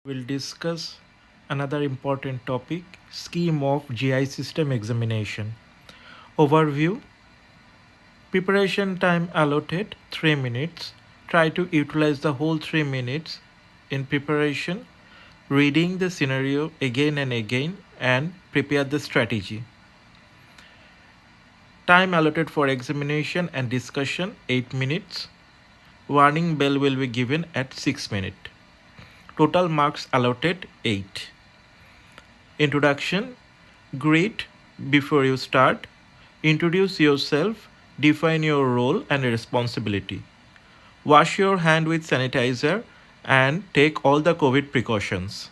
We'll discuss another important topic, scheme of GI system examination. Overview. Preparation time allotted 3 minutes. Try to utilize the whole 3 minutes in preparation, reading the scenario again and again and prepare the strategy. Time allotted for examination and discussion 8 minutes. Warning bell will be given at 6 minutes. Total marks allotted 8. Introduction. Greet before you start. Introduce yourself. Define your role and responsibility. Wash your hand with sanitizer and take all the COVID precautions.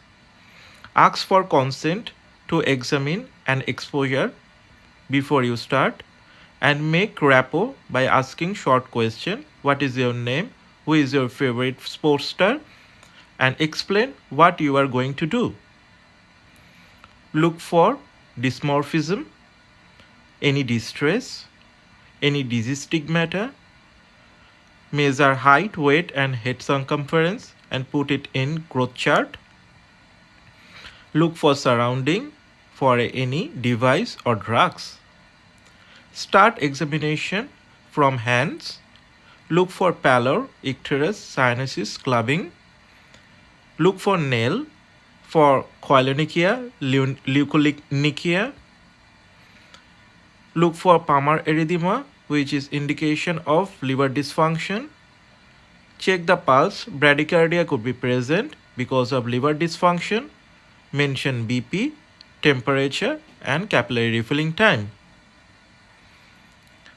Ask for consent to examine and exposure before you start, and make rapport by asking short question: what is your name, who is your favorite sports star, and explain what you are going to do. Look for dysmorphism, any distress, any disease stigmata. Measure height, weight, and head circumference and put it in growth chart. Look for surrounding for any device or drugs. Start examination from hands. Look for pallor, icterus, cyanosis, clubbing. Look for nail for koilonychia, leukolychia. Look for Palmar erythema, which is indication of liver dysfunction. Check the pulse. Bradycardia could be present because of liver dysfunction. Mention BP, temperature, and capillary refilling time.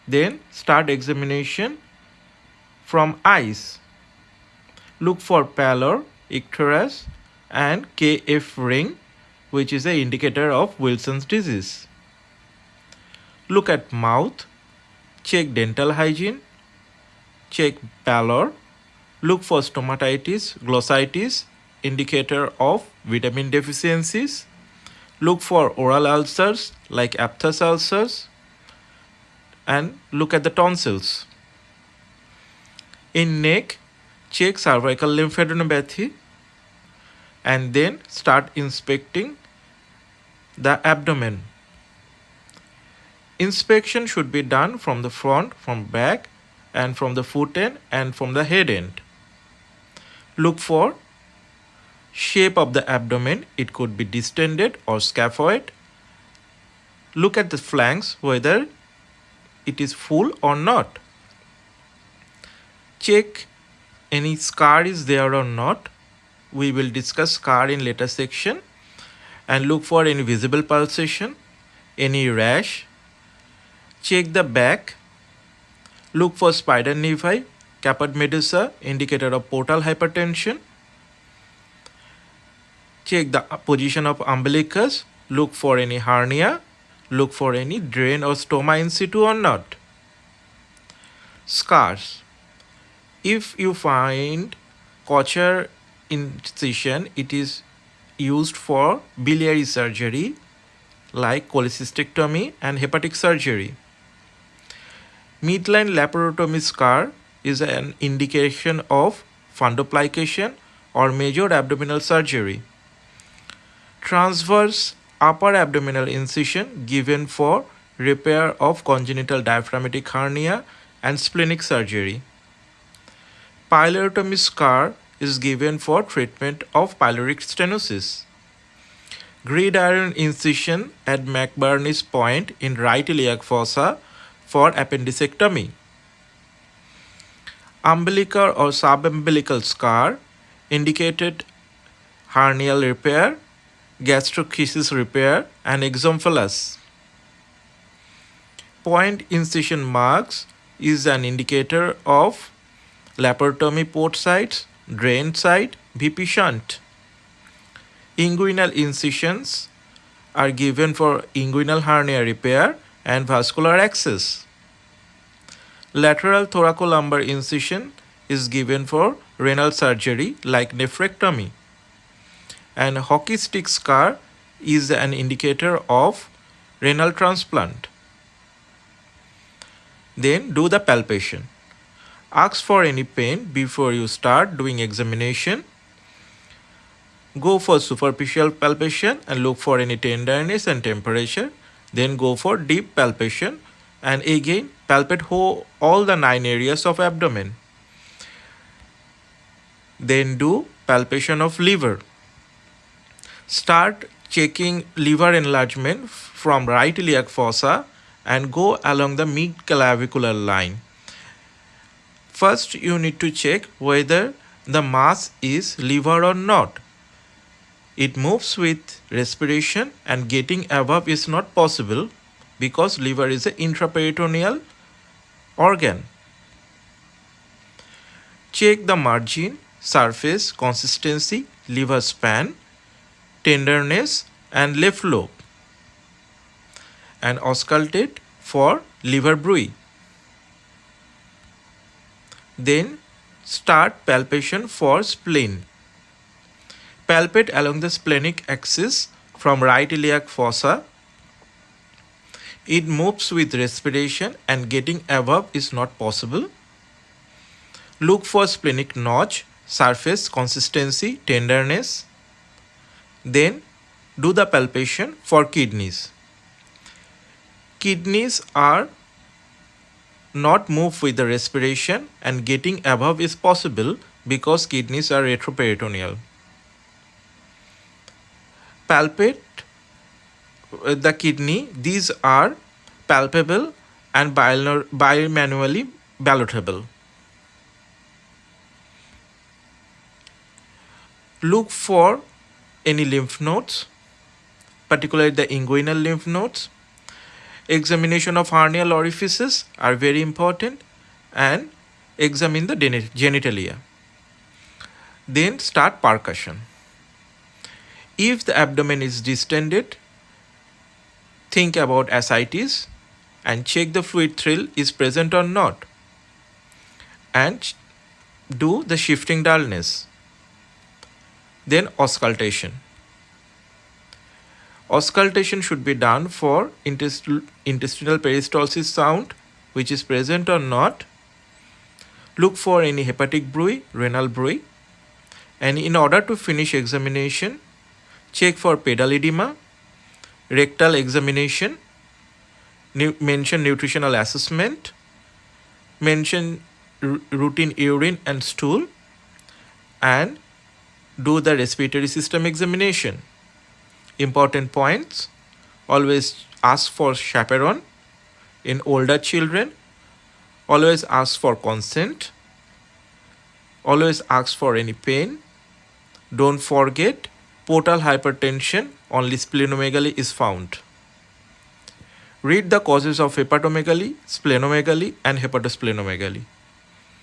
Then start examination from eyes. Look for pallor, icterus, and KF ring, which is an indicator of Wilson's disease. Look at mouth. Check dental hygiene. Check pallor. Look for stomatitis, glossitis, indicator of vitamin deficiencies. Look for oral ulcers like aphthous ulcers. And look at the tonsils. In neck, check cervical lymphadenopathy, and then start inspecting the abdomen. Inspection should be done from the front, from back, and from the foot end and from the head end. Look for shape of the abdomen. It could be distended or scaphoid. Look at the flanks, whether it is full or not. Check any scar is there or not. We will discuss scar in later section. And look for any visible pulsation, any rash. Check the back. Look for spider nevi, caput medusa, indicator of portal hypertension. Check the position of umbilicus. Look for any hernia. Look for any drain or stoma in situ or not. Scars. If you find Kocher incision, it is used for biliary surgery like cholecystectomy and hepatic surgery. Midline laparotomy scar is an indication of fundoplication or major abdominal surgery. Transverse upper abdominal incision given for repair of congenital diaphragmatic hernia and splenic surgery. Pylorectomy scar is given for treatment of pyloric stenosis. Gridiron incision at McBurney's point in right iliac fossa for appendicectomy. Umbilical or subumbilical scar indicated hernial repair, gastrochisis repair, and exomphalos. Point incision marks is an indicator of laparotomy port sites, drain site, VP shunt. Inguinal incisions are given for inguinal hernia repair and vascular access. Lateral thoracolumbar incision is given for renal surgery like nephrectomy. And hockey stick scar is an indicator of renal transplant. Then do the palpation. Ask for any pain before you start doing examination. Go for superficial palpation and look for any tenderness and temperature. Then go for deep palpation and again palpate all the 9 areas of abdomen. Then do palpation of liver. Start checking liver enlargement from right iliac fossa and go along the mid-clavicular line. First, you need to check whether the mass is liver or not. It moves with respiration and getting above is not possible because liver is an intraperitoneal organ. Check the margin, surface, consistency, liver span, tenderness and left lobe, and auscultate for liver bruit. Then start palpation for spleen. Palpate along the splenic axis from right iliac fossa. It moves with respiration and getting above is not possible. Look for splenic notch, surface, consistency, tenderness. Then do the palpation for kidneys. Kidneys are not move with the respiration and getting above is possible because kidneys are retroperitoneal. Palpate the kidney. These are palpable and bimanually ballotable. Look for any lymph nodes, particularly the inguinal lymph nodes. Examination of hernial orifices are very important, and examine the genitalia. Then start percussion. If the abdomen is distended, think about ascites and check the fluid thrill is present or not, and do the shifting dullness. Then auscultation. Auscultation should be done for intestinal peristalsis sound, which is present or not. Look for any hepatic bruit, renal bruit. And in order to finish examination, check for pedal edema, rectal examination, mention nutritional assessment, mention routine urine and stool, and do the respiratory system examination. Important points: always ask for chaperone in older children, always ask for consent, always ask for any pain. Don't forget, portal hypertension, only splenomegaly is found. Read the causes of hepatomegaly, splenomegaly and hepatosplenomegaly.